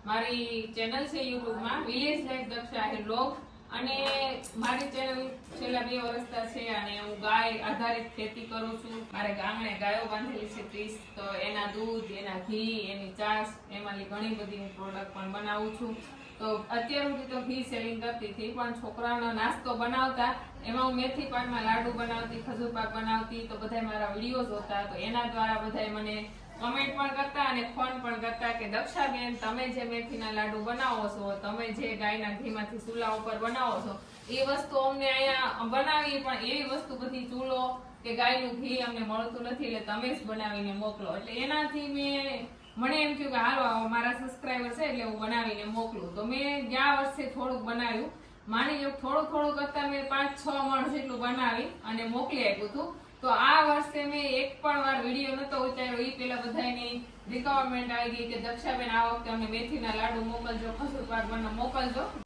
મારી ચેનલ છે YouTube માં village life Daksha Ahir vlog અને મારી ચેનલ છેલ્લા 2 વર્ષથી છે અને હું ગાય આધારિત ખેતી કરું છું. મારે ગામડે ગાયો બાંધેલી છે 30, તો એના દૂધ, એના ઘી, એની છાશ, એમાંથી ઘણી બધી હું પ્રોડક્ટ પણ બનાવું છું. તો અત્યાર સુધી તો ઘી સેલિંગ કરતી હતી, પણ છોકરાઓનો નાસ્તો બનાવતા એમાં હું મેથી પાકના લાડુ બનાવતી, ખજૂર પાક બનાવતી. તો બધા મારા વિડીયો જોતા, તો એના દ્વારા બધા મને કમેન્ટ પણ કરતા અને ફોન પણ કરતા કે દક્ષાબેન, તમે જે મેથીના લાડુ બનાવો છો, તમે જે ગાયના ઘીમાંથી ચૂલા ઉપર બનાવો છો, એ વસ્તુ અમને અહીંયા બનાવી, પણ એવી વસ્તુ બધી ચૂલો કે ગાયનું ઘી અમને મળતું નથી, એટલે તમે જ બનાવીને મોકલો. એટલે એનાથી મને એમ થયું કે હાલો મારા સબસ્ક્રાઈબર છે એટલે હું બનાવીને મોકલું. તો મેં ગયા વર્ષે થોડુંક બનાવ્યું, માની લો થોડું કરતા મેં 5-6 મણ જેટલું બનાવી અને મોકલી આપ્યું હતું. તો આ વર્ષે મેં એક પણ વાર વિડીયો નતો ઉતાર્યો. એ પેલા બધાની રિક્વાયરમેન્ટ આવી ગઈ કે દક્ષાબેન આ વખતે અમને મેથીના લાડુ મોકલજો, ખજૂર પાક મોકલજો.